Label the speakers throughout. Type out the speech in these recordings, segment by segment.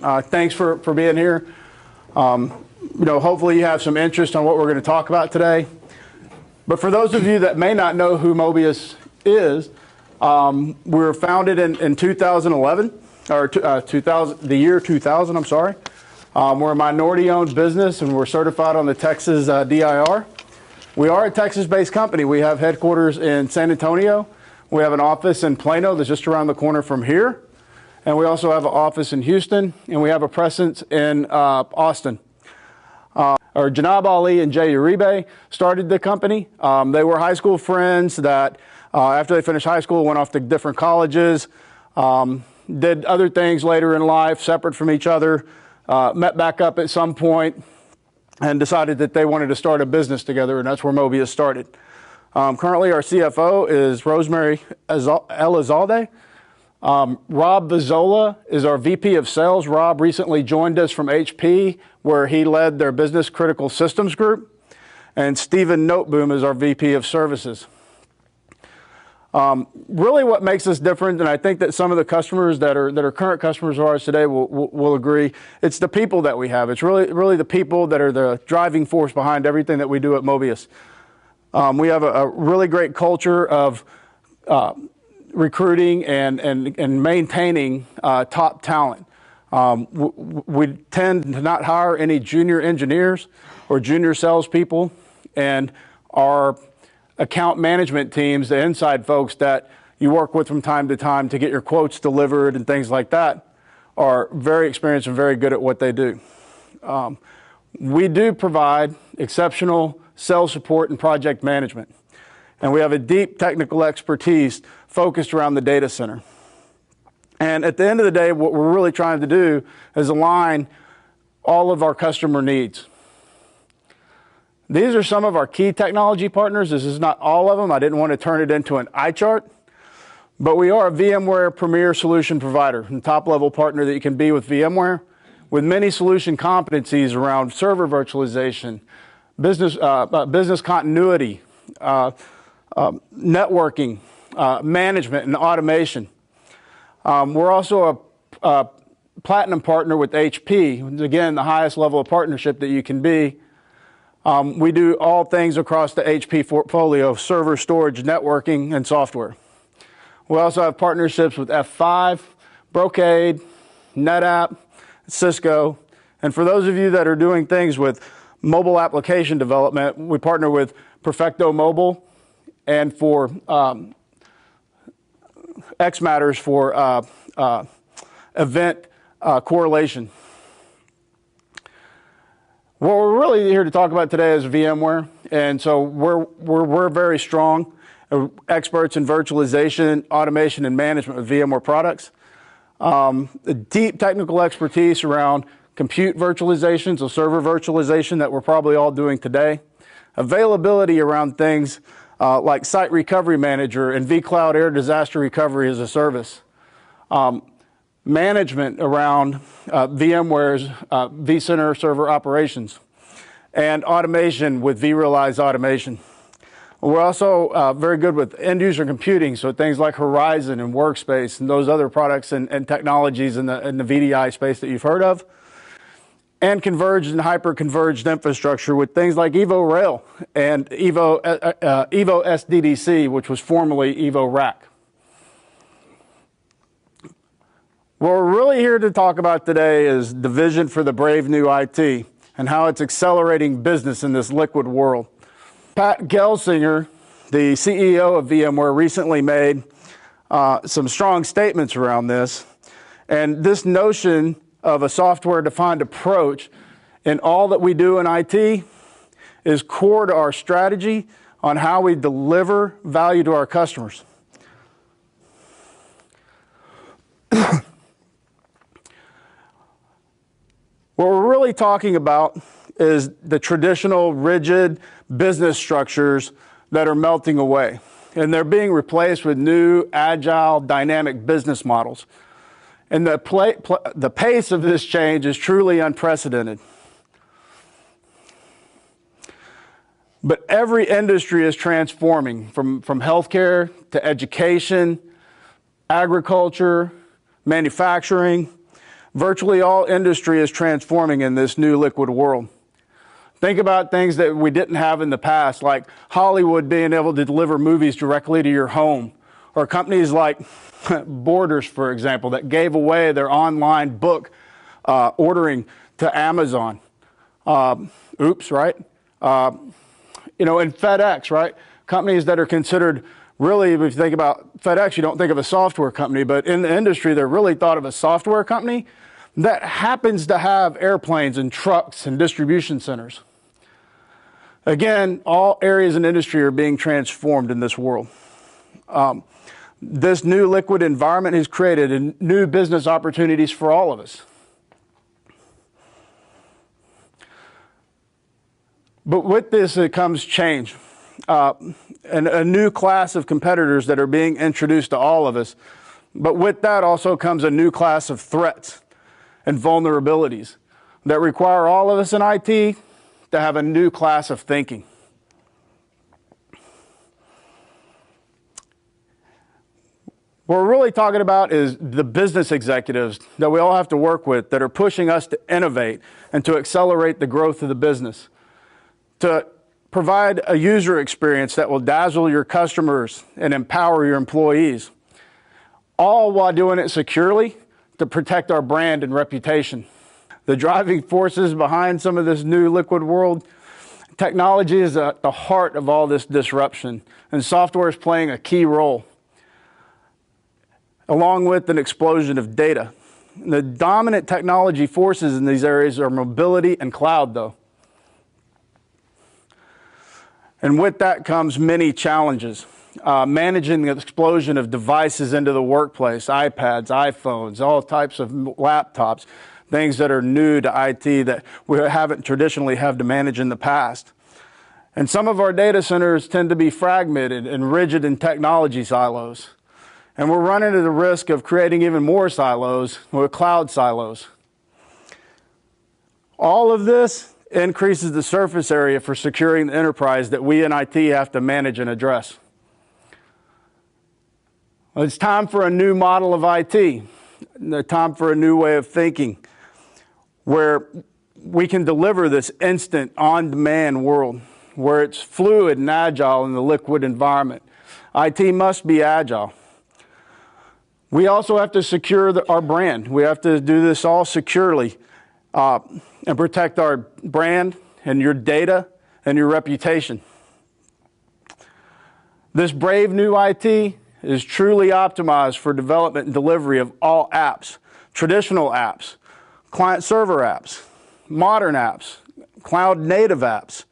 Speaker 1: Thanks for being here. Hopefully you have some interest on what we're going to talk about today. But for those of you that may not know who Mobius is, we were founded in 2011, or the year 2000, I'm sorry. We're a minority-owned business, and we're certified on the Texas DIR. We are a Texas-based company. We have headquarters in San Antonio. We have an office in Plano that's just around the corner from here. And we also have an office in Houston, and we have a presence in Austin. Janab Ali and Jay Uribe started the company. They were high school friends that after they finished high school went off to different colleges, did other things later in life separate from each other, met back up at some point and decided that they wanted to start a business together, and that's where Mobius started. Currently our CFO is Rosemary Elizalde. Rob Vizzola is our VP of Sales. Rob recently joined us from HP, where he led their Business Critical Systems group. And Stephen Noteboom is our VP of Services. Really what makes us different, and I think that some of the customers that are current customers of ours today will agree, it's the people that we have. It's really the people that are the driving force behind everything that we do at Mobius. We have a really great culture of recruiting and maintaining top talent. We tend to not hire any junior engineers or junior salespeople, and our account management teams, the inside folks that you work with from time to time to get your quotes delivered and things like that, are very experienced and very good at what they do. We do provide exceptional sales support and project management, and we have a deep technical expertise focused around the data center. And at the end of the day, what we're really trying to do is align all of our customer needs. These are some of our key technology partners. This is not all of them. I didn't want to turn it into an eye chart, but we are a VMware Premier Solution Provider, and top-level partner that you can be with VMware, with many solution competencies around server virtualization, business continuity, networking, management, and automation. We're also a platinum partner with HP, again, the highest level of partnership that you can be. We do all things across the HP portfolio: server, storage, networking, and software. We also have partnerships with F5, Brocade, NetApp, Cisco. And for those of you that are doing things with mobile application development, we partner with Perfecto Mobile, and for XMatters for event correlation. What we're really here to talk about today is VMware, and so we're very strong experts in virtualization, automation, and management of VMware products. A deep technical expertise around compute virtualization, so server virtualization that we're probably all doing today. Availability around things like Site Recovery Manager and vCloud Air Disaster Recovery as a service. Management around VMware's vCenter server operations, and automation with vRealize Automation. We're also very good with end-user computing, so things like Horizon and Workspace and those other products and technologies in the VDI space that you've heard of. And converged and hyper-converged infrastructure with things like Evo Rail and Evo SDDC, which was formerly Evo Rack. What we're really here to talk about today is the vision for the brave new IT and how it's accelerating business in this liquid world. Pat Gelsinger, the CEO of VMware, recently made some strong statements around this. And this notion of a software-defined approach in all that we do in IT is core to our strategy on how we deliver value to our customers. What we're really talking about is the traditional rigid business structures that are melting away, and they're being replaced with new, agile, dynamic business models. And the pace of this change is truly unprecedented. But every industry is transforming, from healthcare to education, agriculture, manufacturing. Virtually all industry is transforming in this new liquid world. Think about things that we didn't have in the past, like Hollywood being able to deliver movies directly to your home, or companies like Borders, for example, that gave away their online book ordering to Amazon. Right? You know, and FedEx, right? Companies that are considered, really, if you think about FedEx, you don't think of a software company, but in the industry, they're really thought of a software company that happens to have airplanes and trucks and distribution centers. Again, all areas in industry are being transformed in this world. This new liquid environment has created new business opportunities for all of us. But with this, it comes change. And a new class of competitors that are being introduced to all of us. But with that also comes a new class of threats and vulnerabilities that require all of us in IT to have a new class of thinking. What we're really talking about is the business executives that we all have to work with that are pushing us to innovate and to accelerate the growth of the business, to provide a user experience that will dazzle your customers and empower your employees, all while doing it securely to protect our brand and reputation. The driving forces behind some of this new liquid world, technology is at the heart of all this disruption, and software is playing a key role, along with an explosion of data. The dominant technology forces in these areas are mobility and cloud, though. And with that comes many challenges. Managing the explosion of devices into the workplace, iPads, iPhones, all types of laptops, things that are new to IT that we haven't traditionally had to manage in the past. And some of our data centers tend to be fragmented and rigid in technology silos. And we're running into the risk of creating even more silos with cloud silos. All of this increases the surface area for securing the enterprise that we in IT have to manage and address. Well, it's time for a new model of IT, time for a new way of thinking, where we can deliver this instant, on-demand world, where it's fluid and agile in the liquid environment. IT must be agile. We also have to secure our brand. We have to do this all securely and protect our brand and your data and your reputation. This brave new IT is truly optimized for development and delivery of all apps, traditional apps, client-server apps, modern apps, cloud-native apps,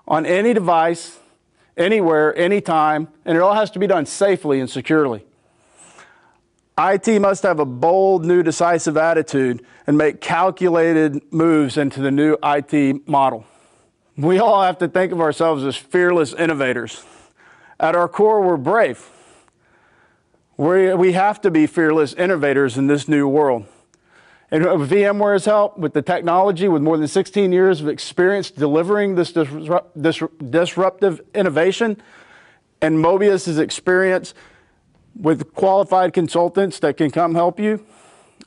Speaker 1: on any device, anywhere, anytime, and it all has to be done safely and securely. IT must have a bold, new, decisive attitude and make calculated moves into the new IT model. We all have to think of ourselves as fearless innovators. At our core, we're brave. We have to be fearless innovators in this new world. And with VMware's help, with the technology, with more than 16 years of experience delivering this disruptive innovation, and Mobius's experience with qualified consultants that can come help you,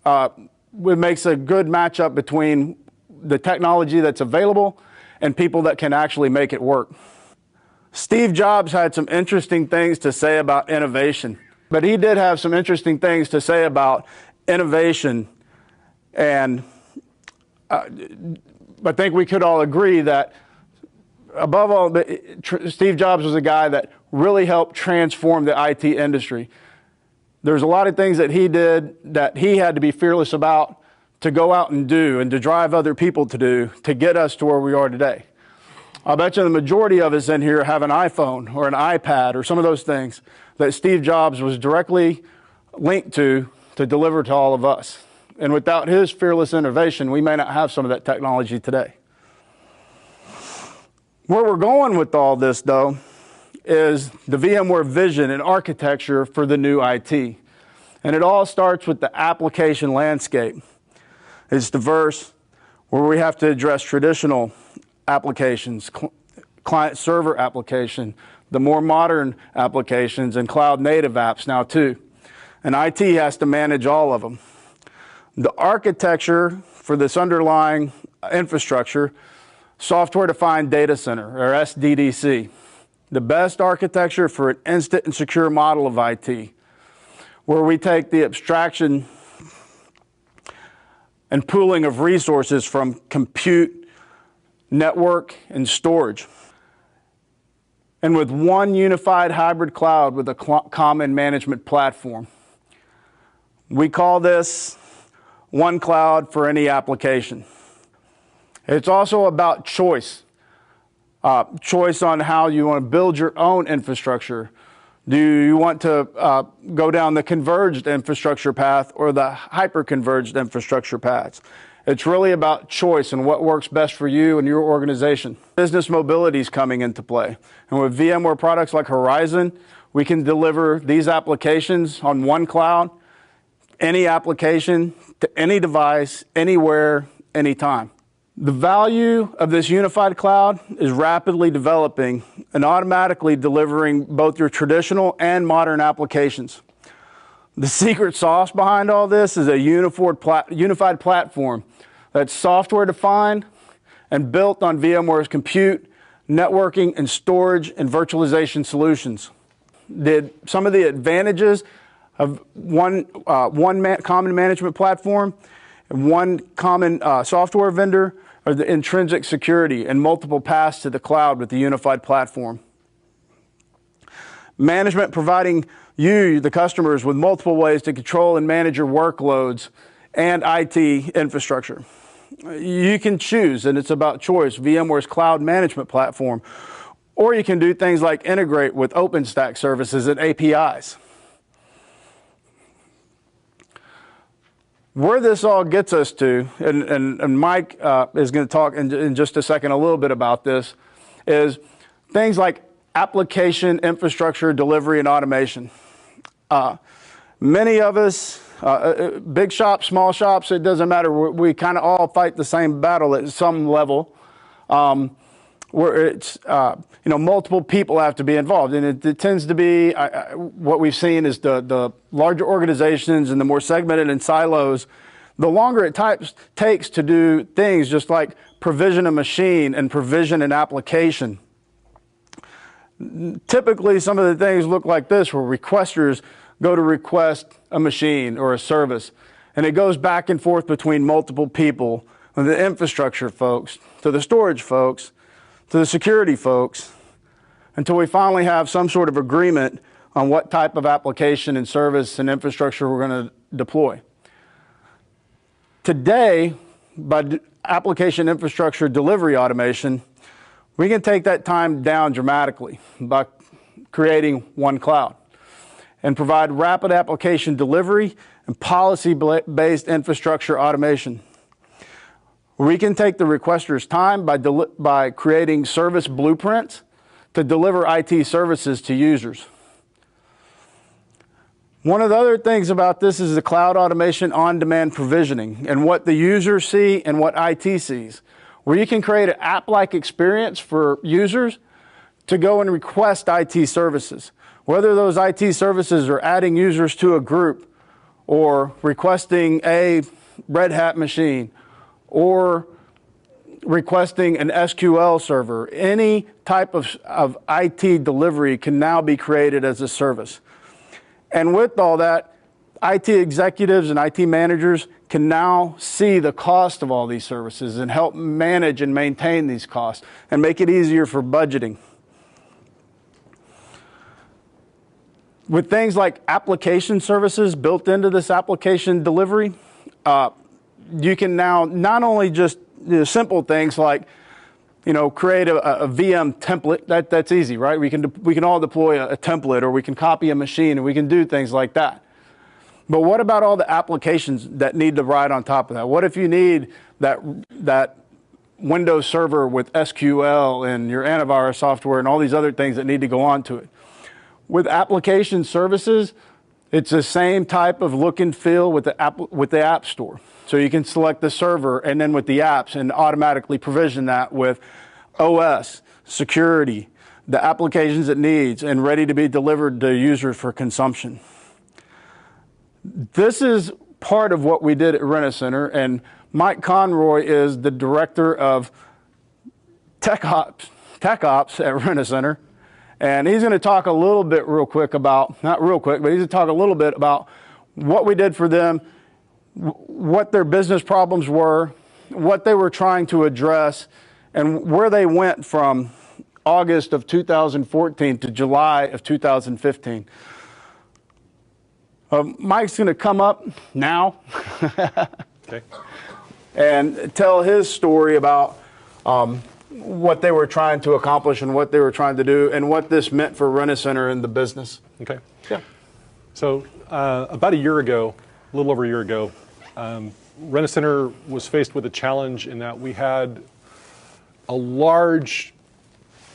Speaker 1: it makes a good matchup between the technology that's available and people that can actually make it work. Steve Jobs had some interesting things to say about innovation, but he did have some interesting things to say about innovation. And I think we could all agree that, above all, Steve Jobs was a guy that really helped transform the IT industry. There's a lot of things that he did that he had to be fearless about to go out and do and to drive other people to do to get us to where we are today. I bet you the majority of us in here have an iPhone or an iPad or some of those things that Steve Jobs was directly linked to deliver to all of us. And without his fearless innovation, we may not have some of that technology today. Where we're going with all this, though, is the VMware vision and architecture for the new IT. And it all starts with the application landscape. It's diverse, where we have to address traditional applications, client-server application, the more modern applications, and cloud-native apps now, too. And IT has to manage all of them. The architecture for this underlying infrastructure, software-defined data center, or SDDC. The best architecture for an instant and secure model of IT, where we take the abstraction and pooling of resources from compute, network, and storage. And with one unified hybrid cloud with a common management platform. We call this one cloud for any application. It's also about choice. Choice on how you want to build your own infrastructure. Do you want to go down the converged infrastructure path or the hyper-converged infrastructure paths? It's really about choice and what works best for you and your organization. Business mobility is coming into play. And with VMware products like Horizon, we can deliver these applications on one cloud, any application, to any device, anywhere, anytime. The value of this unified cloud is rapidly developing and automatically delivering both your traditional and modern applications. The secret sauce behind all this is a unified platform that's software-defined and built on VMware's compute, networking, and storage and virtualization solutions. Some of the advantages of one common management platform and one common software vendor are the intrinsic security and multiple paths to the cloud with the unified platform. Management providing you, the customers, with multiple ways to control and manage your workloads and IT infrastructure. You can choose, and it's about choice, VMware's cloud management platform, or you can do things like integrate with OpenStack services and APIs. Where this all gets us to, and Mike is going to talk in just a second a little bit about this, is things like application, infrastructure, delivery, and automation. Many of us, big shops, small shops, it doesn't matter. We kind of all fight the same battle at some level, where it's multiple people have to be involved, and it tends to be what we've seen is the larger organizations and the more segmented in silos. The longer it takes to do things, just like provision a machine and provision an application. Typically, some of the things look like this, where requesters go to request a machine or a service, and it goes back and forth between multiple people, from the infrastructure folks, to the storage folks, to the security folks, until we finally have some sort of agreement on what type of application and service and infrastructure we're going to deploy. Today, by application infrastructure delivery automation, we can take that time down dramatically by creating one cloud and provide rapid application delivery and policy-based infrastructure automation. We can take the requester's time by creating service blueprints to deliver IT services to users. One of the other things about this is the cloud automation on-demand provisioning and what the users see and what IT sees, where you can create an app-like experience for users to go and request IT services. Whether those IT services are adding users to a group or requesting a Red Hat machine or requesting an SQL server, any type of IT delivery can now be created as a service. And with all that, IT executives and IT managers can now see the cost of all these services and help manage and maintain these costs and make it easier for budgeting. With things like application services built into this application delivery, you can now not only just simple things like create a VM template. That's easy, right? We can all deploy a template, or we can copy a machine, and we can do things like that. But what about all the applications that need to ride on top of that? What if you need that Windows server with SQL and your antivirus software and all these other things that need to go onto it? With application services, it's the same type of look and feel with the App Store. So you can select the server and then with the apps and automatically provision that with OS, security, the applications it needs, and ready to be delivered to users for consumption. This is part of what we did at Rent-A-Center, and Mike Conroy is the director of tech ops at Rent-A-Center, and he's going to talk a little bit real quick about, not real quick, but he's going to talk a little bit about what we did for them, what their business problems were, what they were trying to address, and where they went from August of 2014 to July of 2015. Mike's going to come up now
Speaker 2: okay.
Speaker 1: and tell his story about what they were trying to accomplish and what they were trying to do and what this meant for Rent-A-Center and the business.
Speaker 2: Okay.
Speaker 1: Yeah.
Speaker 2: So about a year ago, a little over a year ago, Rent-A-Center was faced with a challenge in that we had a large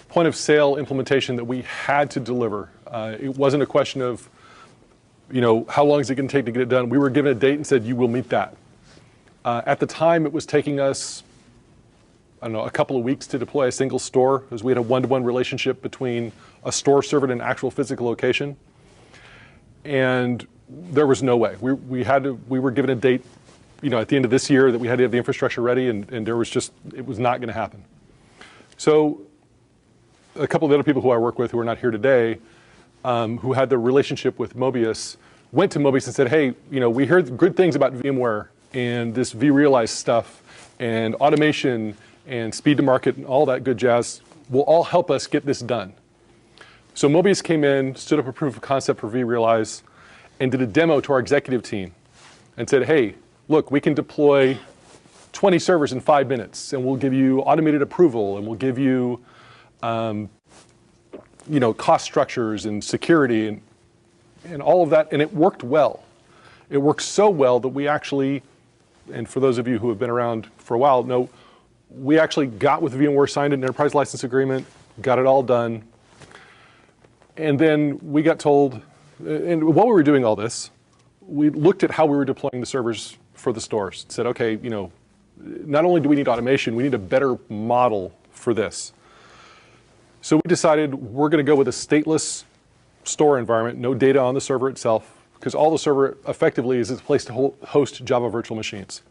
Speaker 2: point of sale implementation that we had to deliver. It wasn't a question of, how long is it going to take to get it done? We were given a date and said, you will meet that. At the time, it was taking us, a couple of weeks to deploy a single store, because we had a one-to-one relationship between a store server and an actual physical location. And there was no way. We were given a date, at the end of this year that we had to have the infrastructure ready, and there was it was not going to happen. So a couple of the other people who I work with who are not here today, who had the relationship with Mobius, went to Mobius and said, hey, we heard good things about VMware and this vRealize stuff and automation and speed to market and all that good jazz will all help us get this done. So Mobius came in, stood up a proof of concept for vRealize, and did a demo to our executive team and said, hey, look, we can deploy 20 servers in 5 minutes, and we'll give you automated approval, and we'll give you cost structures and security and all of that, and it worked well. It worked so well that we actually, and for those of you who have been around for a while, know we actually got with VMware, signed an enterprise license agreement, got it all done, and then we got told, and while we were doing all this, we looked at how we were deploying the servers for the stores. Said, okay, not only do we need automation, we need a better model for this. So we decided we're going to go with a stateless store environment, no data on the server itself, because all the server effectively is a place to host Java virtual machines.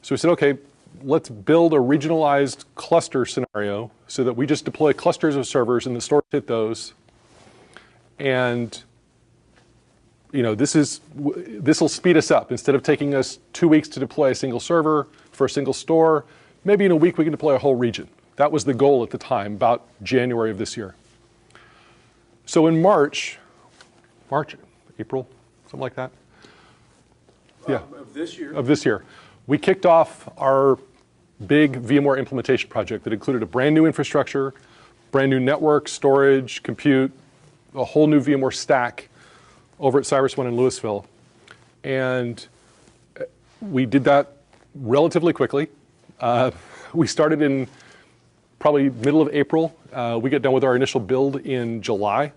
Speaker 2: So we said, okay, let's build a regionalized cluster scenario so that we just deploy clusters of servers and the stores hit those. And this will speed us up. Instead of taking us 2 weeks to deploy a single server for a single store, maybe in a week we can deploy a whole region. That was the goal at the time, about January of this year. So in March, April, something like that. Yeah.
Speaker 1: Of this year.
Speaker 2: Of this year. We kicked off our big VMware implementation project that included a brand new infrastructure, brand new network, storage, compute, a whole new VMware stack over at CyrusOne in Louisville. And we did that relatively quickly. We started in probably middle of April. We got done with our initial build in July.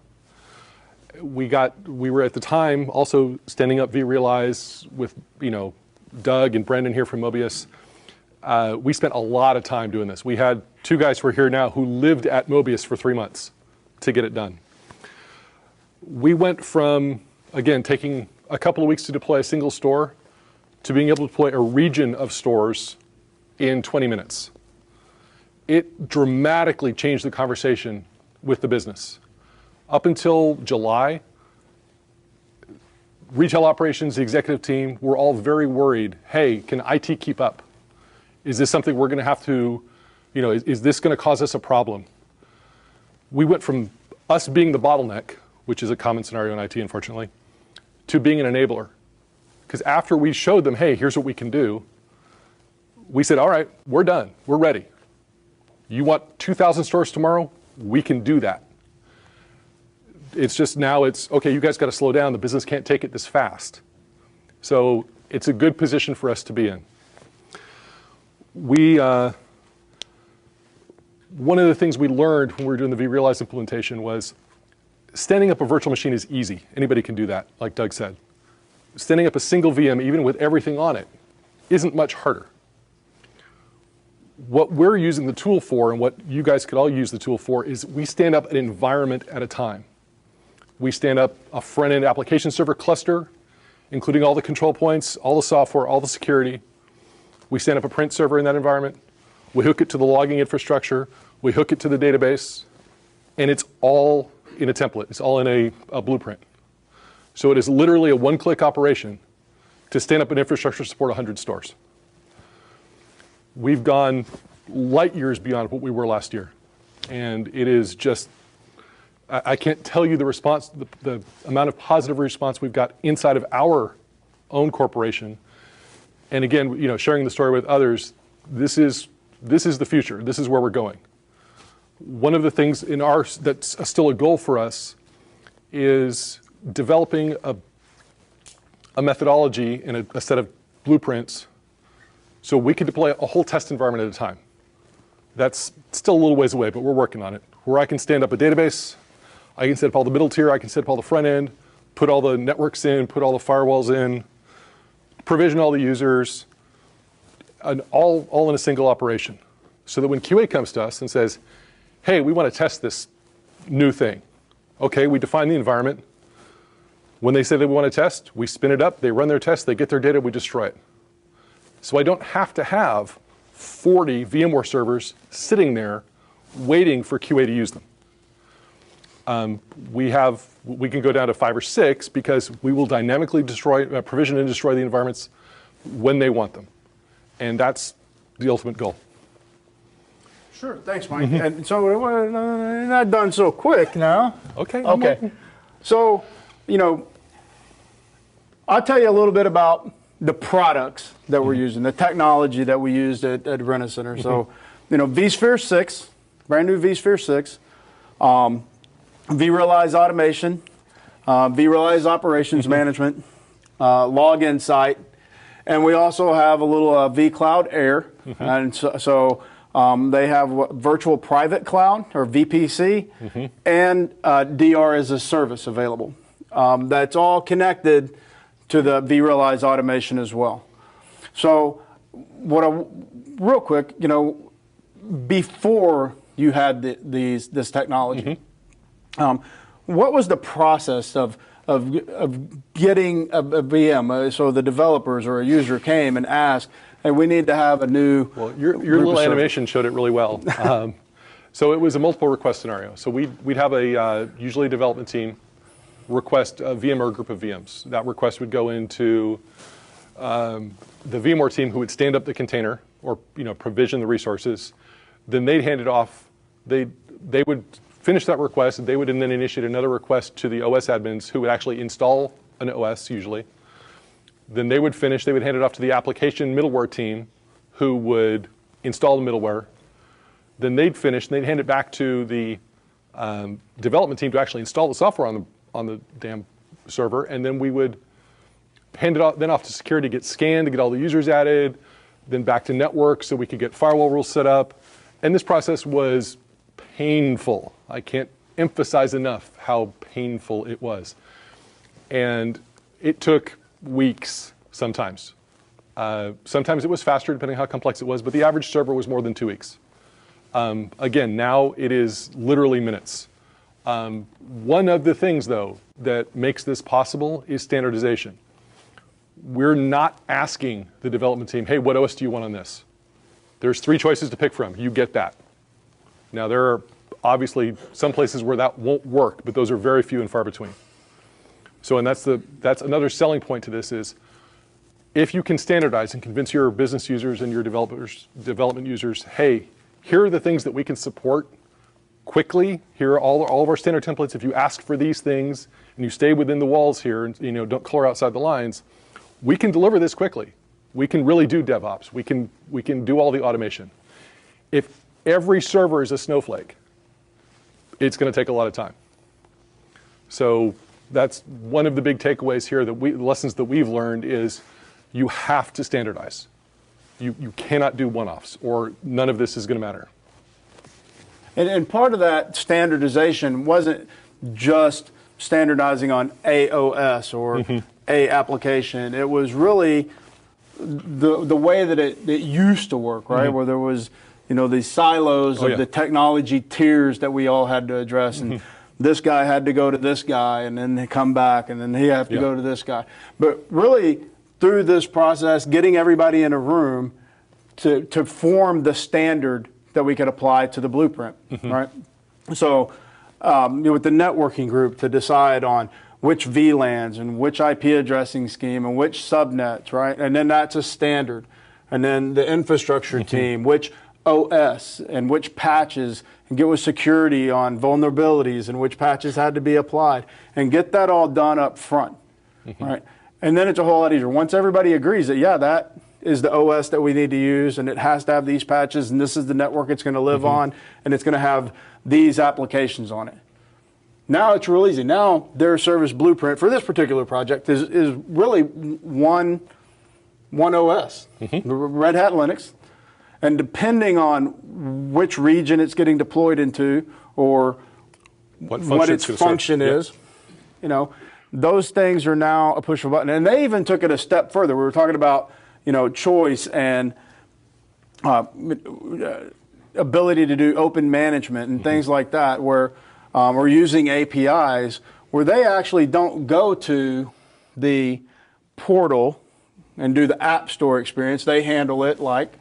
Speaker 2: We were at the time also standing up vRealize with Doug and Brendan here from Mobius. We spent a lot of time doing this. We had 2 guys who are here now who lived at Mobius for 3 months to get it done. We went from, again, taking a couple of weeks to deploy a single store to being able to deploy a region of stores in 20 minutes. It dramatically changed the conversation with the business. Up until July, retail operations, the executive team, were all very worried. Hey, can IT keep up? Is this something we're going to have to, is this going to cause us a problem? We went from us being the bottleneck, which is a common scenario in IT, unfortunately, to being an enabler. Because after we showed them, hey, here's what we can do, we said, all right, we're done. We're ready. You want 2,000 stores tomorrow? We can do that. It's just now okay, you guys got to slow down. The business can't take it this fast. So it's a good position for us to be in. One of the things we learned when we were doing the vRealize implementation was standing up a virtual machine is easy. Anybody can do that, like Doug said. Standing up a single VM, even with everything on it, isn't much harder. What we're using the tool for, and what you guys could all use the tool for, is we stand up an environment at a time. We stand up a front-end application server cluster including all the control points, all the software, all the security. We stand up a print server in that environment. We hook it to the logging infrastructure. We hook it to the database. And it's all in a template. It's all in a blueprint. So it is literally a one-click operation to stand up an infrastructure to support 100 stores. We've gone light years beyond what we were last year. And it is just, I can't tell you the response, the amount of positive response we've got inside of our own corporation. And again, sharing the story with others, this is the future. This is where we're going. One of the things that's still a goal for us is developing a methodology and a set of blueprints so we can deploy a whole test environment at a time. That's still a little ways away, but we're working on it. Where I can stand up a database, I can set up all the middle tier, I can set up all the front end, put all the networks in, put all the firewalls in, provision all the users, and all in a single operation. So that when QA comes to us and says, hey, we want to test this new thing. Okay, we define the environment. When they say they want to test, we spin it up, they run their test, they get their data, we destroy it. So I don't have to have 40 VMware servers sitting there waiting for QA to use them. We can go down to 5 or 6 because we will dynamically provision and destroy the environments when they want them. And that's the ultimate goal.
Speaker 1: Sure, thanks, Mike. And so we're not done so quick now.
Speaker 2: Okay.
Speaker 1: Okay. So, I'll tell you a little bit about the products that we're using, the technology that we used at Rent-A-Center. So, vSphere 6, brand new vSphere 6, vRealize Automation, vRealize Operations Management, Log Insight, and we also have a little vCloud Air. And so they have Virtual Private Cloud, or VPC, and DR as a service available. That's all connected to the vRealize Automation as well. So real quick, before you had this technology, what was the process of getting a VM? So the developers or a user came and asked, hey, we need to have a new.
Speaker 2: Well, your little animation showed it really well. So it was a multiple request scenario. So we'd have usually a development team request a VM or a group of VMs. That request would go into the VMware team, who would stand up the container or provision the resources. Then they'd hand it off. They would finish that request, and they would then initiate another request to the OS admins, who would actually install an OS usually. Then they would finish. They would hand it off to the application middleware team, who would install the middleware. Then they'd finish, and they'd hand it back to the development team to actually install the software on the damn server, and then we would hand it off to security to get scanned, to get all the users added, then back to network so we could get firewall rules set up. And this process was painful. I can't emphasize enough how painful it was. And it took weeks sometimes. Sometimes it was faster, depending on how complex it was, but the average server was more than 2 weeks. Again, now it is literally minutes. One of the things, though, that makes this possible is standardization. We're not asking the development team, hey, what OS do you want on this? There's 3 choices to pick from. You get that. Now, there are obviously some places where that won't work, but those are very few and far between. So, and that's another selling point to this is, if you can standardize and convince your business users and your development users, hey, here are the things that we can support quickly. Here are all of our standard templates. If you ask for these things and you stay within the walls here and don't color outside the lines, we can deliver this quickly. We can really do DevOps. We can do all the automation. If every server is a snowflake, it's going to take a lot of time. So that's one of the big takeaways here. The lessons that we've learned is you have to standardize. You cannot do one-offs, or none of this is going to matter.
Speaker 1: And part of that standardization wasn't just standardizing on AOS or a application. It was really the way that it used to work, right? Where there was, these silos of the technology tiers that we all had to address. And this guy had to go to this guy, and then they come back, and then he have to go to this guy. But really, through this process, getting everybody in a room to form the standard that we could apply to the blueprint, right? So with the networking group to decide on which VLANs and which IP addressing scheme and which subnets, right? And then that's a standard. And then the infrastructure team, which OS and which patches, and get with security on vulnerabilities and which patches had to be applied, and get that all done up front, right? And then it's a whole lot easier. Once everybody agrees that, yeah, that is the OS that we need to use, and it has to have these patches, and this is the network it's going to live on, and it's going to have these applications on it. Now it's real easy. Now their service blueprint for this particular project is really one OS, Red Hat Linux. And depending on which region it's getting deployed into, or what its function is, you know, those things are now a push of a button. And they even took it a step further. We were talking about, you know, choice and ability to do open management and things like that, where we're using APIs, where they actually don't go to the portal and do the App Store experience. They handle it like...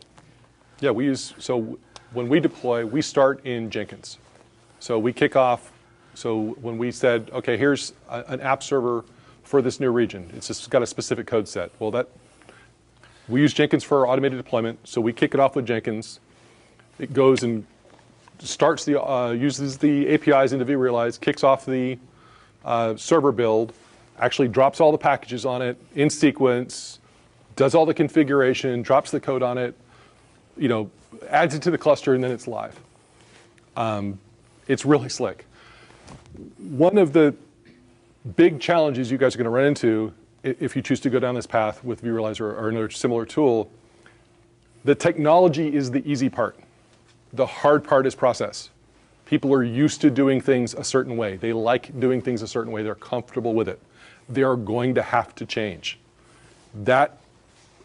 Speaker 2: Yeah, so when we deploy, we start in Jenkins. So we kick off, so when we said, okay, here's an app server for this new region. It's just got a specific code set. Well, we use Jenkins for our automated deployment, so we kick it off with Jenkins. It goes and starts uses the APIs into vRealize, kicks off the server build, actually drops all the packages on it in sequence, does all the configuration, drops the code on it, you know, adds it to the cluster, and then it's live. It's really slick. One of the big challenges you guys are going to run into if you choose to go down this path with vRealize or another similar tool, the technology is the easy part. The hard part is process. People are used to doing things a certain way. They like doing things a certain way. They're comfortable with it. They are going to have to change. That,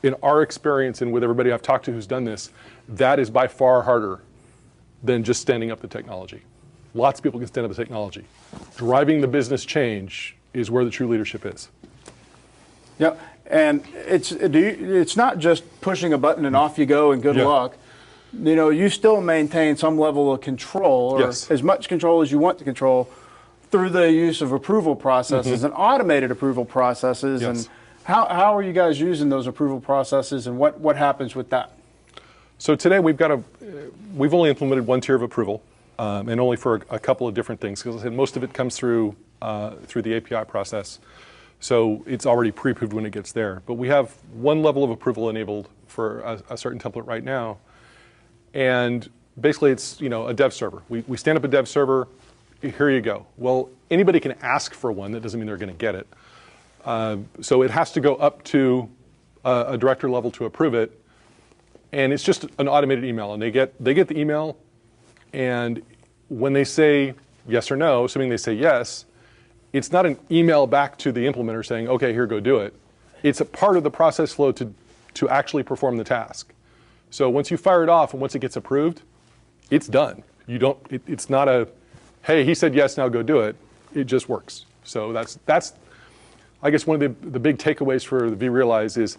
Speaker 2: in our experience and with everybody I've talked to who's done this, that is by far harder than just standing up the technology. Lots of people can stand up the technology. Driving the business change is where the true leadership is.
Speaker 1: Yeah, and it's not just pushing a button and off you go and good luck. You know, you still maintain some level of control, or as much control as you want to control, through the use of approval processes and automated approval processes. And how are you guys using those approval processes, and what happens with that?
Speaker 2: So today we've only implemented one tier of approval, and only for a couple of different things, because I said most of it comes through the API process. So it's already pre-approved when it gets there. But we have one level of approval enabled for a certain template right now. And basically it's, you know, a dev server. We stand up a dev server, here you go. Well, anybody can ask for one, that doesn't mean they're going to get it. So it has to go up to a director level to approve it. And it's just an automated email, and they get the email, and when they say yes or no, assuming they say yes, it's not an email back to the implementer saying, okay, here, go do it. It's a part of the process flow to actually perform the task. So once you fire it off and once it gets approved, it's done. It's not a, hey, he said yes, now go do it. It just works. So that's I guess one of the big takeaways for the vRealize is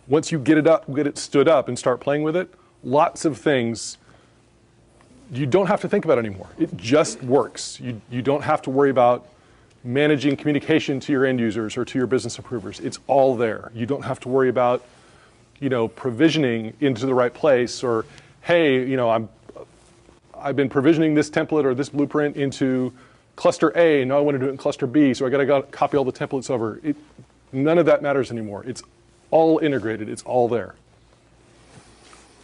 Speaker 2: once you get it stood up and start playing with it, lots of things you don't have to think about anymore. It just works. You don't have to worry about managing communication to your end users or to your business approvers. It's all there. You don't have to worry about, you know, provisioning into the right place, or, hey, you know, I've been provisioning this template or this blueprint into cluster A, and now I want to do it in cluster B, so I got to copy all the templates over. None of that matters anymore. It's all integrated. It's all there.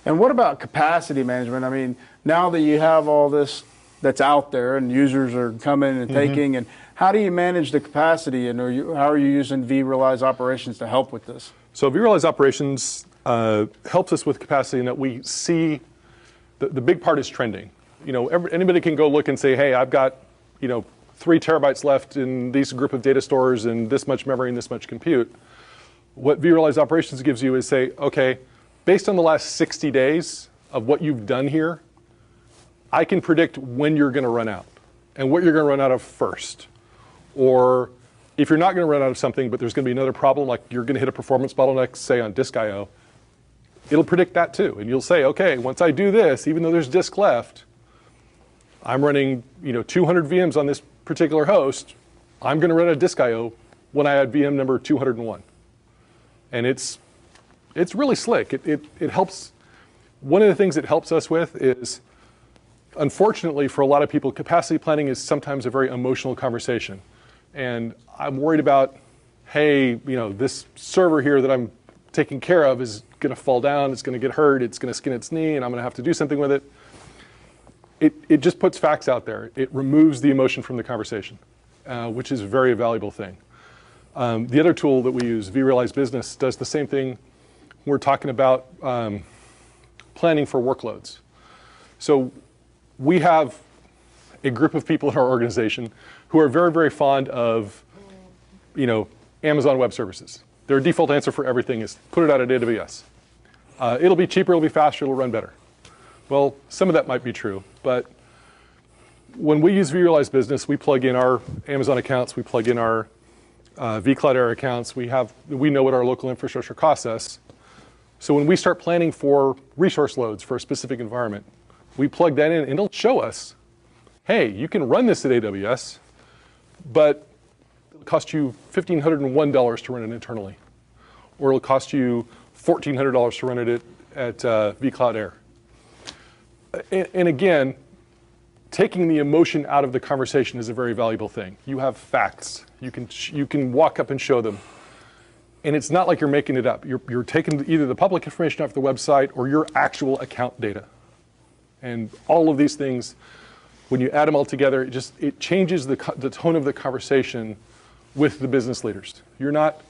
Speaker 1: And what about capacity management? I mean, now that you have all this that's out there and users are coming and taking, and how do you manage the capacity, and how are you using vRealize Operations to help with this?
Speaker 2: So vRealize Operations helps us with capacity in that we see the big part is trending. You know, anybody can go look and say, hey, I've got, you know, 3 terabytes left in this group of data stores and this much memory and this much compute. What vRealize Operations gives you is say, okay, based on the last 60 days of what you've done here, I can predict when you're going to run out. and what you're going to run out of first. Or if you're not going to run out of something, but there's going to be another problem, like you're going to hit a performance bottleneck, say on disk I/O, it'll predict that too. And you'll say, okay, once I do this, even though there's disk left, I'm running 200 VMs on this particular host, I'm going to run a disk I/O when I add VM number 201. And it's really slick. It helps. One of the things it helps us with is, unfortunately for a lot of people, capacity planning is sometimes a very emotional conversation. And I'm worried about, hey, this server here that I'm taking care of is going to fall down, it's going to get hurt, it's going to skin its knee, and I'm going to have to do something with it. It just puts facts out there. It removes the emotion from the conversation, which is a very valuable thing. The other tool that we use, vRealize Business, does the same thing. We're talking about planning for workloads. So we have a group of people in our organization who are very, very fond of, Amazon Web Services. Their default answer for everything is put it out at AWS. It'll be cheaper, it'll be faster, it'll run better. Well, some of that might be true, but when we use vRealize Business, we plug in our Amazon accounts, we plug in our vCloud Air accounts, we know what our local infrastructure costs us. So when we start planning for resource loads for a specific environment, we plug that in and it'll show us, hey, you can run this at AWS, but it'll cost you $1,501 to run it internally. Or it'll cost you $1,400 to run it at vCloud Air. And again, taking the emotion out of the conversation is a very valuable thing. You have facts. You can walk up and show them. And it's not like you're making it up. You're taking either the public information off the website or your actual account data. And all of these things, when you add them all together, it changes the tone of the conversation with the business leaders. You're not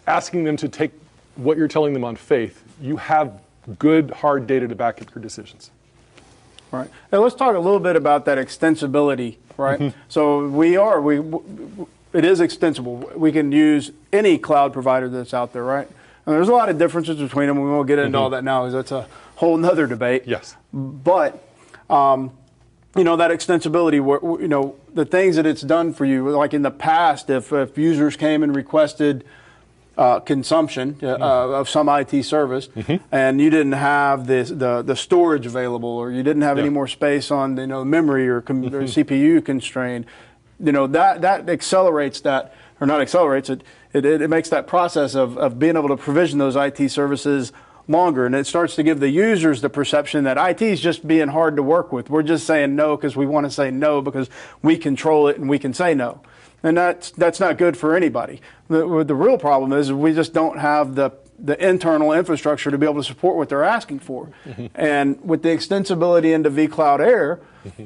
Speaker 2: asking them to take what you're telling them on faith. You have good, hard data to back up your decisions.
Speaker 1: Right. Now let's talk a little bit about that extensibility, right? Mm-hmm. So it is extensible. We can use any cloud provider that's out there, right? And there's a lot of differences between them. We won't get into all that now, because that's a whole nother debate.
Speaker 2: Yes.
Speaker 1: But that extensibility, the things that it's done for you, like in the past, if users came and requested consumption of some IT service, and you didn't have the storage available, or you didn't have any more space on memory or CPU constrained, that accelerates that, or not accelerates it. It makes that process of being able to provision those IT services longer, and it starts to give the users the perception that IT is just being hard to work with. We're just saying no because we want to say no because we control it and we can say no. And that's not good for anybody. The real problem is we just don't have the internal infrastructure to be able to support what they're asking for. And with the extensibility into vCloud Air,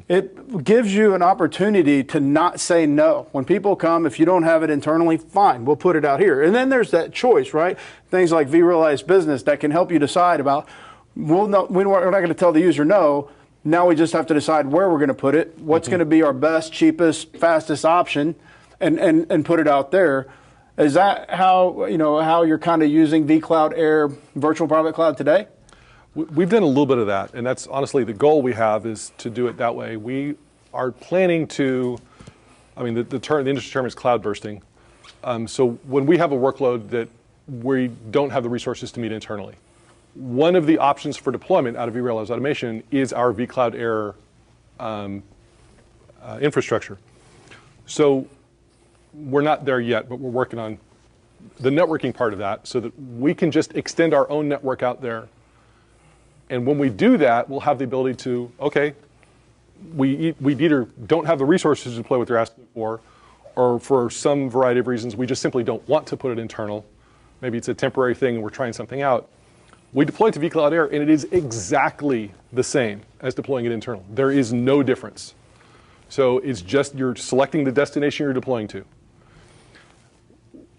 Speaker 1: it gives you an opportunity to not say no. When people come, if you don't have it internally, fine, we'll put it out here. And then there's that choice, right? Things like vRealize Business that can help you decide about, we're not going to tell the user no. Now we just have to decide where we're going to put it, what's going to be our best, cheapest, fastest option, and put it out there. Is that how you're kind of using vCloud Air virtual private cloud today?
Speaker 2: We've done a little bit of that, and that's honestly the goal we have, is to do it that way. We are planning to, the industry term is cloud bursting. So when we have a workload that we don't have the resources to meet internally, one of the options for deployment out of vRealize Automation is our vCloud Air infrastructure. So we're not there yet, but we're working on the networking part of that so that we can just extend our own network out there. And when we do that, we'll have the ability to, okay, we either don't have the resources to deploy what they're asking for, or for some variety of reasons, we just simply don't want to put it internal. Maybe it's a temporary thing and we're trying something out. We deploy it to vCloud Air, and it is exactly the same as deploying it internal. There is no difference. So it's just you're selecting the destination you're deploying to.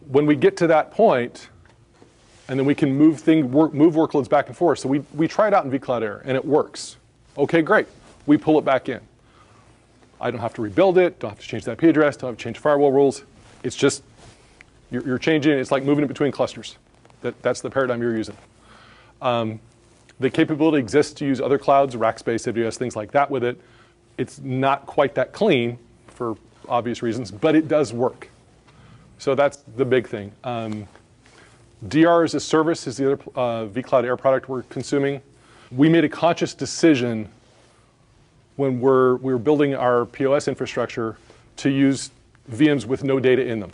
Speaker 2: When we get to that point, and then we can move workloads back and forth. So we try it out in vCloud Air, and it works. Okay, great. We pull it back in. I don't have to rebuild it, don't have to change the IP address, don't have to change firewall rules. It's just, you're changing it. It's like moving it between clusters. That's the paradigm you're using. The capability exists to use other clouds, Rackspace, AWS, things like that with it. It's not quite that clean for obvious reasons, but it does work. So that's the big thing. DR as a service is the other vCloud Air product we're consuming. We made a conscious decision when we were building our POS infrastructure to use VMs with no data in them.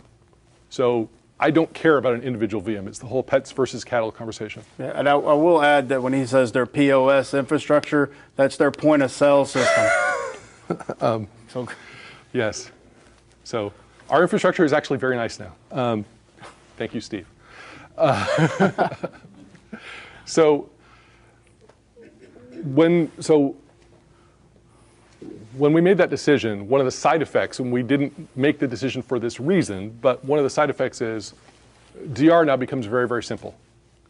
Speaker 2: So I don't care about an individual VM. It's the whole pets versus cattle conversation.
Speaker 1: Yeah, and I will add that when he says their POS infrastructure, that's their point of sale system.
Speaker 2: Yes. So our infrastructure is actually very nice now. Thank you, Steve. So when we made that decision, one of the side effects, and we didn't make the decision for this reason, but one of the side effects is DR now becomes very, very simple.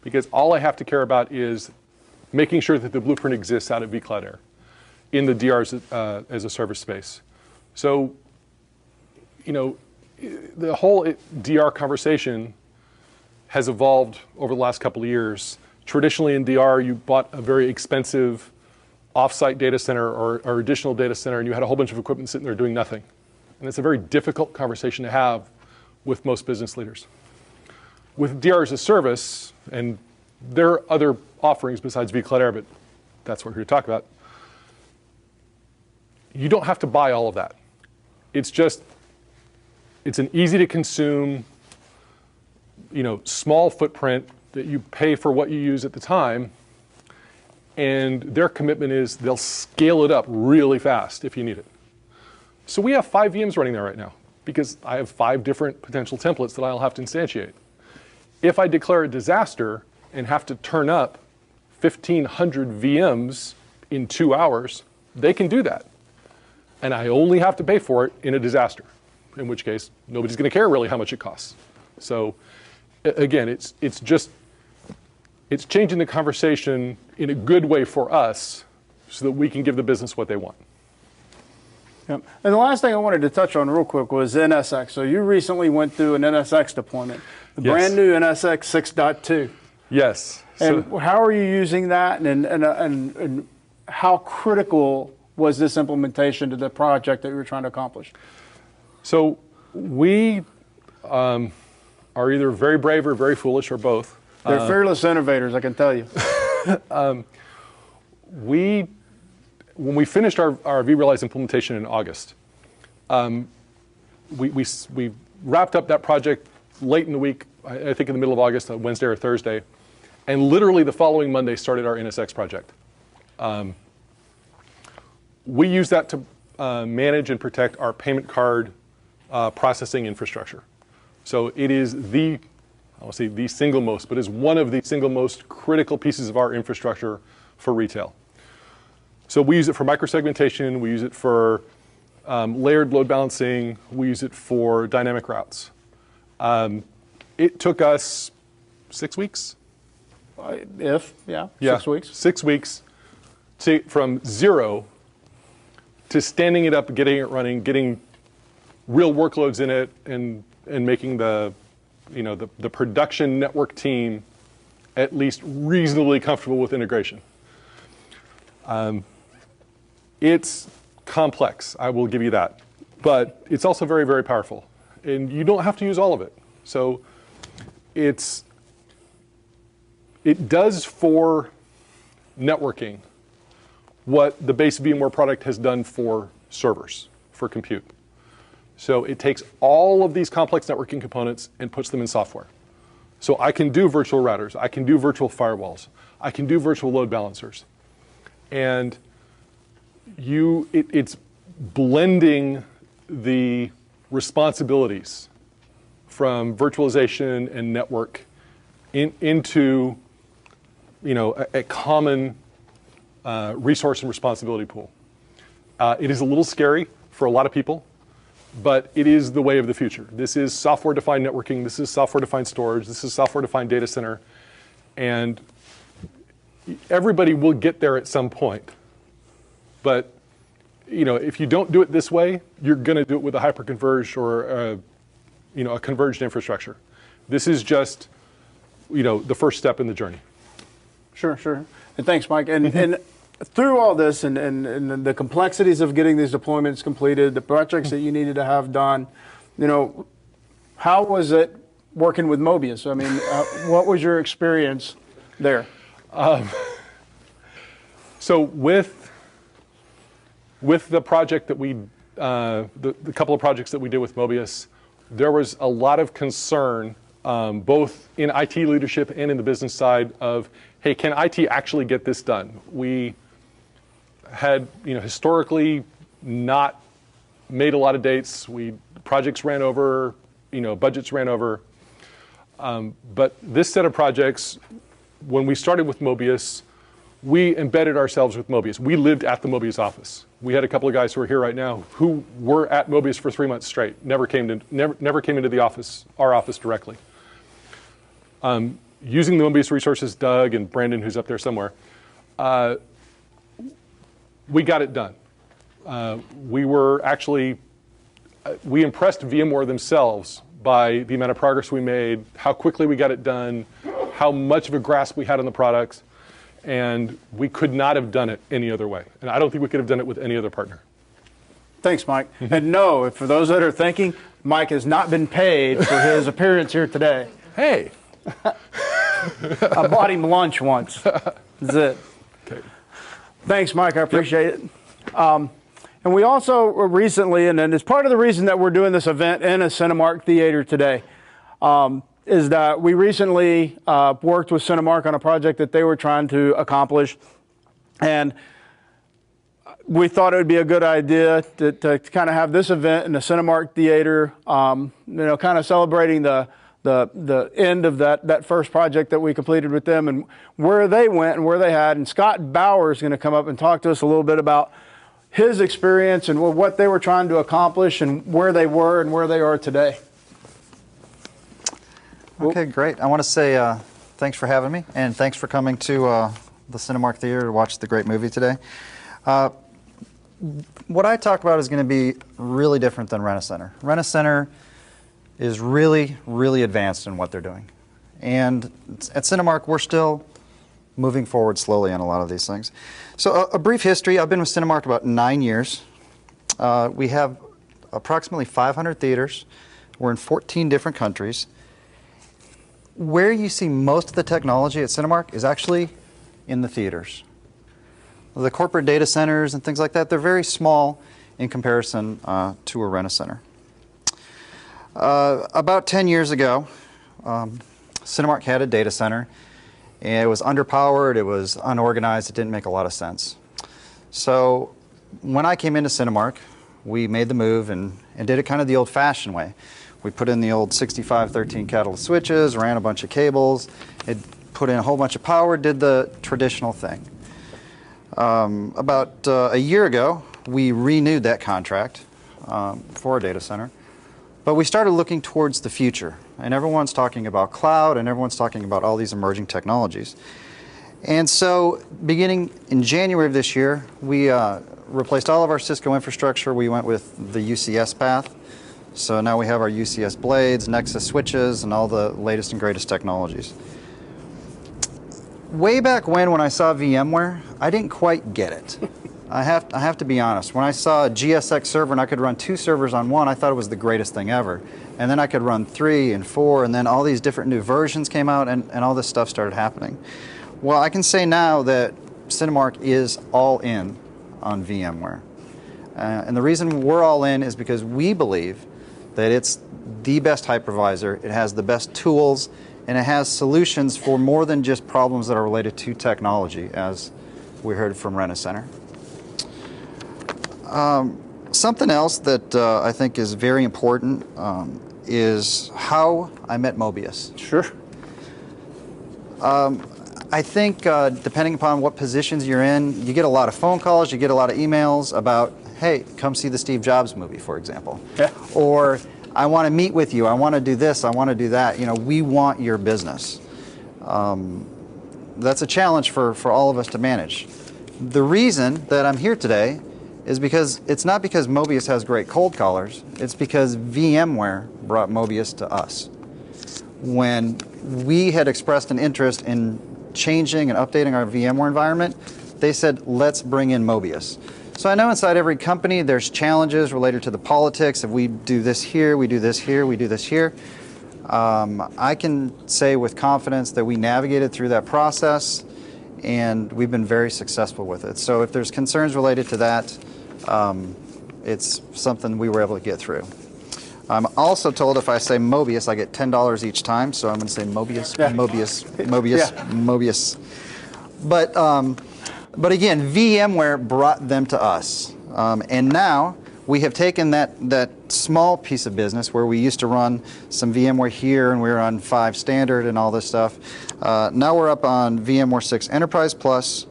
Speaker 2: Because all I have to care about is making sure that the blueprint exists out of vCloud Air in the DR as a service space. So, you know, the whole DR conversation has evolved over the last couple of years. Traditionally in DR, you bought a very expensive off-site data center or additional data center, and you had a whole bunch of equipment sitting there doing nothing. And it's a very difficult conversation to have with most business leaders. With DR as a service, and there are other offerings besides vCloud Air, but that's what we're here to talk about, you don't have to buy all of that. It's an easy to consume, you know, small footprint that you pay for what you use at the time, and their commitment is they'll scale it up really fast if you need it. So we have 5 VMs running there right now because I have 5 different potential templates that I'll have to instantiate. If I declare a disaster and have to turn up 1,500 VMs in 2 hours, they can do that. And I only have to pay for it in a disaster, in which case nobody's going to care really how much it costs. So again, it's changing the conversation in a good way for us so that we can give the business what they want.
Speaker 1: Yep. And the last thing I wanted to touch on real quick was NSX. So you recently went through an NSX deployment, the brand new NSX 6.2.
Speaker 2: Yes.
Speaker 1: And how are you using that, and how critical was this implementation to the project that you were trying to accomplish? So
Speaker 2: we are either very brave or very foolish or both.
Speaker 1: They're fearless innovators, I can tell you.
Speaker 2: When we finished our vRealize implementation in August, we wrapped up that project late in the week, I think in the middle of August, Wednesday or Thursday, and literally the following Monday started our NSX project. We use that to manage and protect our payment card processing infrastructure. So it is the, I won't say the single most, but is one of the single most critical pieces of our infrastructure for retail. So we use it for microsegmentation, we use it for layered load balancing, we use it for dynamic routes. It took us 6 weeks?
Speaker 1: 6 weeks.
Speaker 2: 6 weeks from zero to standing it up, getting it running, getting real workloads in it, and making the production network team at least reasonably comfortable with integration. It's complex, I will give you that, but it's also very, very powerful, and you don't have to use all of it. So it does for networking what the base VMware product has done for servers, for compute. So it takes all of these complex networking components and puts them in software. So I can do virtual routers, I can do virtual firewalls, I can do virtual load balancers. And it's blending the responsibilities from virtualization and network into a common resource and responsibility pool. It is a little scary for a lot of people, but it is the way of the future. This is software-defined networking, this is software-defined storage, this is software-defined data center, and everybody will get there at some point. But if you don't do it this way, you're going to do it with a hyperconverged or a converged infrastructure. This is just the first step in the journey.
Speaker 1: Sure. And thanks, Mike. And through all this and the complexities of getting these deployments completed, the projects that you needed to have done, you know, how was it working with Mobius? I mean, what was your experience there?
Speaker 2: So with the project that we, the couple of projects that we did with Mobius, there was a lot of concern, both in IT leadership and in the business side of, hey, can IT actually get this done? We had, historically not made a lot of dates. Projects ran over, budgets ran over. But this set of projects, when we started with Mobius, we embedded ourselves with Mobius. We lived at the Mobius office. We had a couple of guys who are here right now who were at Mobius for 3 months straight. Never came into the office, our office directly. Using the Mobius resources, Doug and Brandon, who's up there somewhere, we got it done. We impressed VMware themselves by the amount of progress we made, how quickly we got it done, how much of a grasp we had on the products, and we could not have done it any other way. And I don't think we could have done it with any other partner.
Speaker 1: Thanks, Mike. And no, for those that are thinking, Mike has not been paid for his appearance here today.
Speaker 2: Hey.
Speaker 1: I bought him lunch once. That's it.
Speaker 2: Okay.
Speaker 1: Thanks, Mike. I appreciate it. And we also recently, and it's part of the reason that we're doing this event in a Cinemark theater today, is that we recently worked with Cinemark on a project that they were trying to accomplish. And we thought it would be a good idea to kind of have this event in the Cinemark theater, kind of celebrating the end of that first project that we completed with them and where they went and where they had. And Scott Bauer is going to come up and talk to us a little bit about his experience and what they were trying to accomplish and where they were and where they are today.
Speaker 3: Okay, great. I want to say thanks for having me, and thanks for coming to the Cinemark Theater to watch the great movie today. What I talk about is going to be really different than Rent-A-Center. Rent-A-Center is really, really advanced in what they're doing. And at Cinemark, we're still moving forward slowly on a lot of these things. So a brief history. I've been with Cinemark about 9 years. We have approximately 500 theaters. We're in 14 different countries. Where you see most of the technology at Cinemark is actually in the theaters. The corporate data centers and things like that, they're very small in comparison to a Rent-A-Center. About 10 years ago, Cinemark had a data center. And it was underpowered, it was unorganized, it didn't make a lot of sense. So when I came into Cinemark, we made the move and did it kind of the old-fashioned way. We put in the old 6513 catalyst switches, ran a bunch of cables, it put in a whole bunch of power, did the traditional thing. About a year ago, we renewed that contract for a data center, but we started looking towards the future. And everyone's talking about cloud, and everyone's talking about all these emerging technologies. And so beginning in January of this year, we replaced all of our Cisco infrastructure. We went with the UCS path. So now we have our UCS blades, Nexus switches, and all the latest and greatest technologies. Way back when I saw VMware, I didn't quite get it. I have to be honest. When I saw a GSX server and I could run 2 servers on one, I thought it was the greatest thing ever. And then I could run 3 and 4, and then all these different new versions came out, and all this stuff started happening. Well, I can say now that Cinemark is all in on VMware. And the reason we're all in is because we believe that it's the best hypervisor, it has the best tools, and it has solutions for more than just problems that are related to technology, as we heard from Rent-A-Center. Something else that I think is very important is how I met Mobius.
Speaker 1: Sure.
Speaker 3: I think depending upon what positions you're in, you get a lot of phone calls, you get a lot of emails about, hey, come see the Steve Jobs movie, for example.
Speaker 1: Yeah.
Speaker 3: Or, I want to meet with you, I want to do this, I want to do that. We want your business. That's a challenge for all of us to manage. The reason that I'm here today is because it's not because Mobius has great cold callers, it's because VMware brought Mobius to us. When we had expressed an interest in changing and updating our VMware environment, they said, let's bring in Mobius. So I know inside every company there's challenges related to the politics. If we do this here, we do this here, we do this here. I can say with confidence that we navigated through that process and we've been very successful with it. So if there's concerns related to that, it's something we were able to get through. I'm also told if I say Mobius, I get $10 each time, so I'm going to say Mobius,
Speaker 1: Yeah.
Speaker 3: Mobius, Mobius,
Speaker 1: Yeah.
Speaker 3: Mobius. But again, VMware brought them to us. And now we have taken that small piece of business where we used to run some VMware here and we were on 5 standard and all this stuff. Now we're up on VMware 6 Enterprise Plus.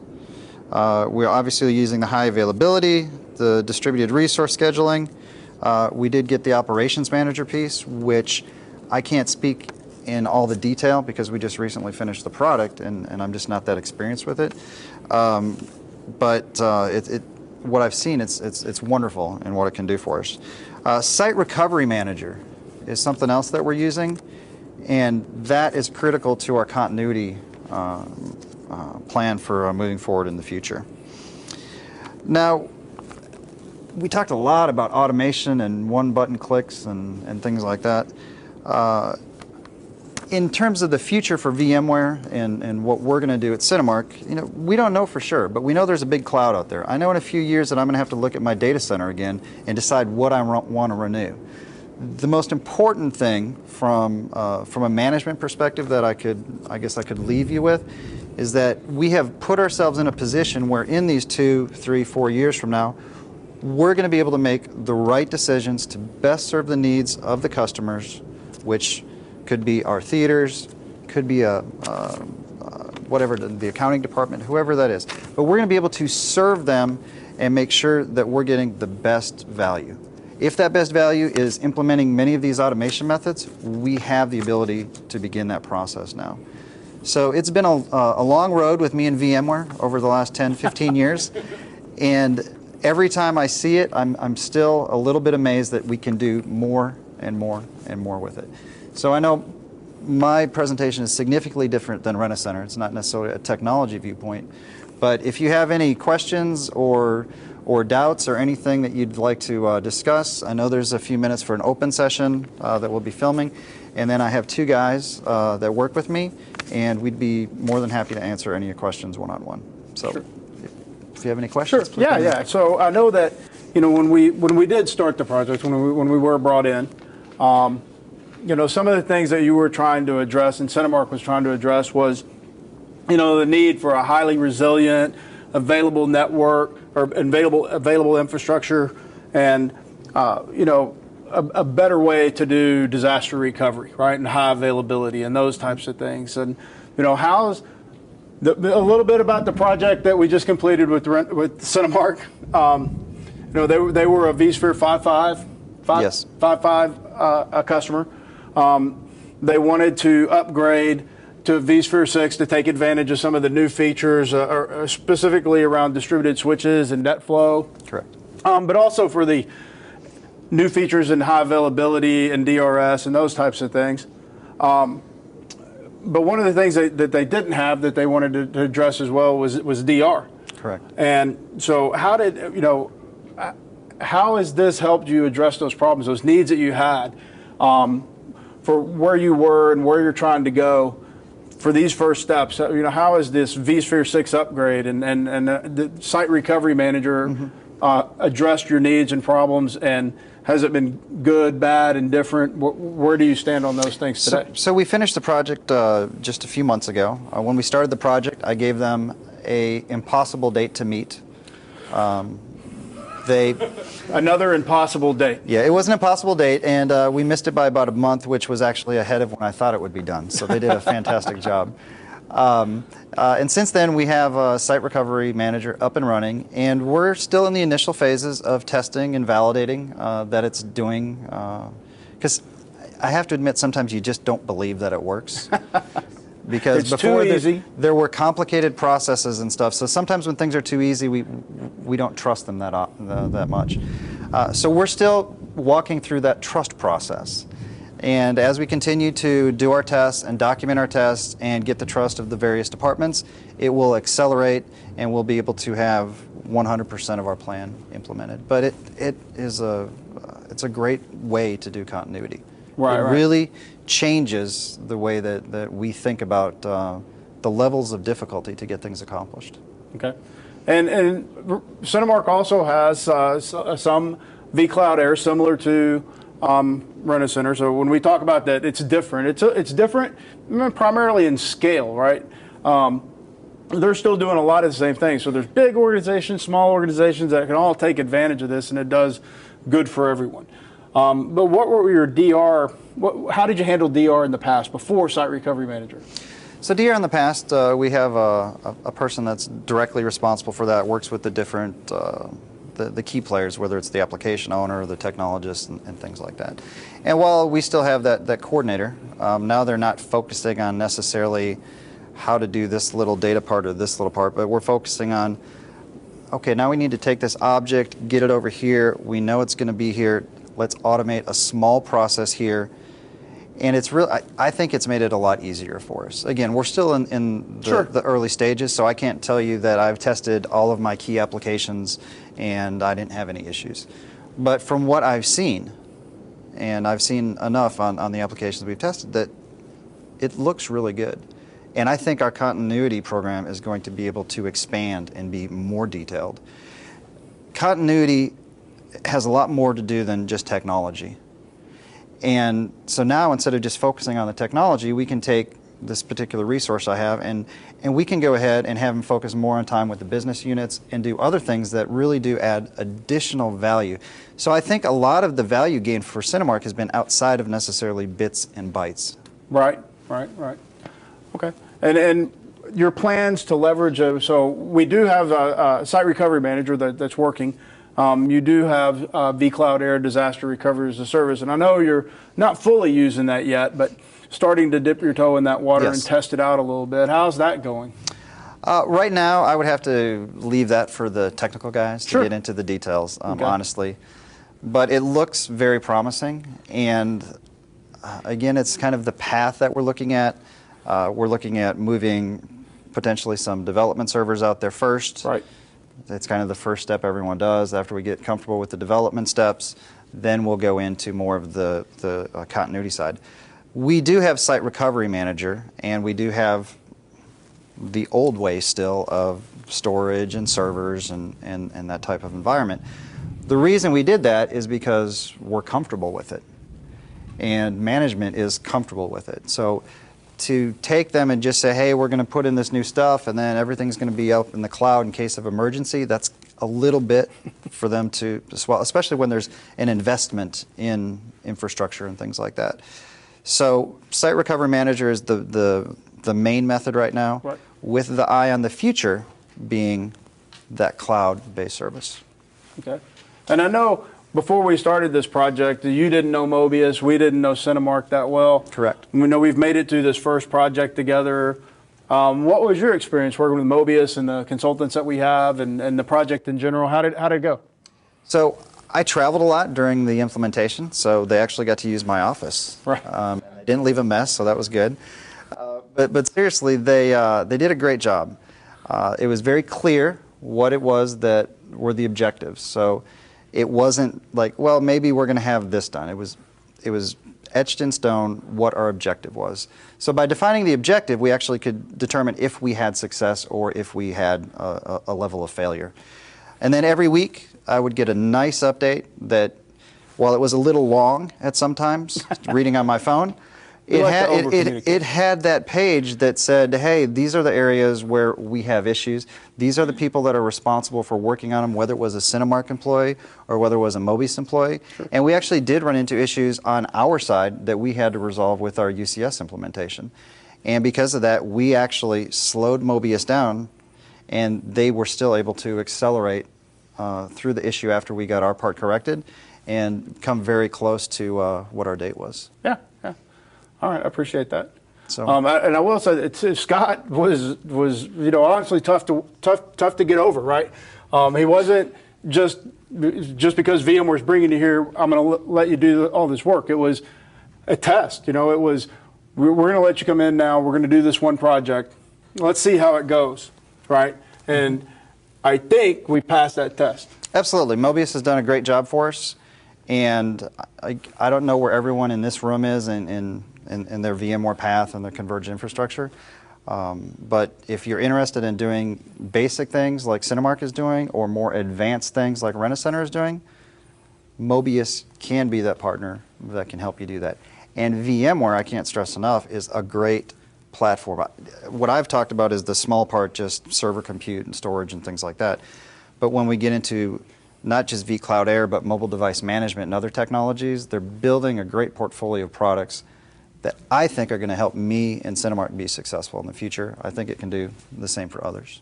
Speaker 3: We're obviously using the high availability, the distributed resource scheduling. We did get the operations manager piece, which I can't speak in all the detail because we just recently finished the product and I'm just not that experienced with it. What I've seen, it's wonderful in what it can do for us. Site recovery manager is something else that we're using, and that is critical to our continuity plan for moving forward in the future. Now, we talked a lot about automation and one-button clicks and things like that. In terms of the future for VMware and what we're going to do at Cinemark, we don't know for sure, but we know there's a big cloud out there. I know in a few years that I'm going to have to look at my data center again and decide what I want to renew. The most important thing from a management perspective that I guess I could leave you with is that we have put ourselves in a position where in these 2, 3, 4 years from now, we're going to be able to make the right decisions to best serve the needs of the customers, which could be our theaters, could be whatever, the accounting department, whoever that is. But we're going to be able to serve them and make sure that we're getting the best value. If that best value is implementing many of these automation methods, we have the ability to begin that process now. So it's been a long road with me and VMware over the last 10, 15 years. And every time I see it, I'm still a little bit amazed that we can do more and more and more with it. So I know my presentation is significantly different than Rent-A-Center. It's not necessarily a technology viewpoint. But if you have any questions or doubts or anything that you'd like to discuss, I know there's a few minutes for an open session that we'll be filming. And then I have 2 guys that work with me, and we'd be more than happy to answer any questions one-on-one. So sure. If you have any questions,
Speaker 1: sure. Yeah. So I know that when we did start the project, when we were brought in, some of the things that you were trying to address and Cinemark was trying to address was, the need for a highly resilient, available network or available infrastructure, and a better way to do disaster recovery, right, and high availability and those types of things. And how's a little bit about the project that we just completed with Cinemark. They were a vSphere 5.5 a customer. They wanted to upgrade to vSphere 6 to take advantage of some of the new features, specifically around distributed switches and NetFlow.
Speaker 3: Correct.
Speaker 1: But also for the new features in high availability and DRS and those types of things. But one of the things that they didn't have that they wanted to address as well was DR.
Speaker 3: Correct.
Speaker 1: And so how has this helped you address those problems, those needs that you had for where you were and where you're trying to go for these first steps? How has this vSphere 6 upgrade and the Site Recovery Manager addressed your needs and problems, and has it been good, bad, and different? Where do you stand on those things today?
Speaker 3: So we finished the project just a few months ago. When we started the project, I gave them an impossible date to meet.
Speaker 1: Another impossible date.
Speaker 3: Yeah, it was an impossible date, and we missed it by about a month, which was actually ahead of when I thought it would be done. So they did a fantastic job. And since then, we have a Site Recovery Manager up and running, and we're still in the initial phases of testing and validating that it's doing. Because I have to admit, sometimes you just don't believe that it works. Because
Speaker 1: it's
Speaker 3: before
Speaker 1: too easy.
Speaker 3: There were complicated processes and stuff. So sometimes when things are too easy, we don't trust them that much. So we're still walking through that trust process. And as we continue to do our tests and document our tests and get the trust of the various departments, it will accelerate and we'll be able to have 100% of our plan implemented. But it's a great way to do continuity.
Speaker 1: Right,
Speaker 3: it
Speaker 1: right.
Speaker 3: really changes the way that we think about the levels of difficulty to get things accomplished.
Speaker 1: Okay. And Cinemark also has some vCloud Air similar to Rent-A-Center. So when we talk about that, it's different. It's different primarily in scale, right? They're still doing a lot of the same things. So there's big organizations, small organizations that can all take advantage of this, and it does good for everyone. But what were your DR? How did you handle DR in the past before Site Recovery Manager?
Speaker 3: So DR in the past, we have a person that's directly responsible for that, works with the different the key players, whether it's the application owner or the technologist and things like that. And while we still have that coordinator, now they're not focusing on necessarily how to do this little data part or this little part, but we're focusing on, okay, now we need to take this object, get it over here, we know it's going to be here, let's automate a small process here. And it's real. I think it's made it a lot easier for us. Again, we're still in the early stages, so I can't tell you that I've tested all of my key applications and I didn't have any issues. But from what I've seen, and I've seen enough on the applications we've tested, that it looks really good. And I think our continuity program is going to be able to expand and be more detailed. Continuity has a lot more to do than just technology. And so now, instead of just focusing on the technology, we can take this particular resource I have and we can go ahead and have them focus more on time with the business units and do other things that really do add additional value. So I think a lot of the value gain for Cinemark has been outside of necessarily bits and bytes.
Speaker 1: Right. Okay. And your plans to leverage, so we do have a Site Recovery Manager that's working. You do have vCloud Air Disaster Recovery as a Service, and I know you're not fully using that yet, but starting to dip your toe in that water
Speaker 3: Yes.
Speaker 1: and test it out a little bit. How's that going?
Speaker 3: Right now, I would have to leave that for the technical guys to
Speaker 1: Sure.
Speaker 3: get into the details,
Speaker 1: Okay.
Speaker 3: honestly. But it looks very promising, and again, it's kind of the path that we're looking at. We're looking at moving potentially some development servers out there first.
Speaker 1: Right.
Speaker 3: It's kind of the first step everyone does. After we get comfortable with the development steps, then we'll go into more of the continuity side. We do have Site Recovery Manager, and we do have the old way still of storage and servers and that type of environment. The reason we did that is because we're comfortable with it, and management is comfortable with it. So to take them and just say, hey, we're going to put in this new stuff and then everything's going to be up in the cloud in case of emergency, that's a little bit for them to swallow, especially when there's an investment in infrastructure and things like that. So Site Recovery Manager is the main method right now,
Speaker 1: Right.
Speaker 3: with the eye on the future being that cloud-based service.
Speaker 1: Okay. And I know before we started this project, you didn't know Mobius, we didn't know Cinemark that well.
Speaker 3: Correct.
Speaker 1: We know we've made it through this first project together. What was your experience working with Mobius and the consultants that we have and the project in general? How did it go?
Speaker 3: So I traveled a lot during the implementation, so they actually got to use my office.
Speaker 1: Right.
Speaker 3: I didn't leave a mess, so that was good. But seriously, they did a great job. It was very clear what it was that were the objectives. So it wasn't like, well, maybe we're going to have this done. It was etched in stone what our objective was. So by defining the objective, we actually could determine if we had success or if we had a level of failure. And then every week, I would get a nice update that, while it was a little long at some times, reading on my phone, it had that page that said, hey, these are the areas where we have issues. These are the people that are responsible for working on them, whether it was a Cinemark employee or whether it was a Mobius employee. Sure. And we actually did run into issues on our side that we had to resolve with our UCS implementation. And because of that, we actually slowed Mobius down, and they were still able to accelerate through the issue after we got our part corrected and come very close to what our date was.
Speaker 1: Yeah. All right, I appreciate that.
Speaker 3: So,
Speaker 1: and I will say that Scott was honestly tough to get over, right? He wasn't just because VMware's bringing you here, I'm going to let you do all this work. It was, a test. You know, it was, we're going to let you come in now. We're going to do this one project. Let's see how it goes, right? And I think we passed that test.
Speaker 3: Absolutely. Mobius has done a great job for us. And I don't know where everyone in this room is in their VMware path and their converged infrastructure. But if you're interested in doing basic things like Cinemark is doing, or more advanced things like Rent-A-Center is doing, Mobius can be that partner that can help you do that. And VMware, I can't stress enough, is a great platform. What I've talked about is the small part, just server compute and storage and things like that. But when we get into not just vCloud Air, but mobile device management and other technologies, they're building a great portfolio of products that I think are going to help me and Cinemark be successful in the future. I think it can do the same for others.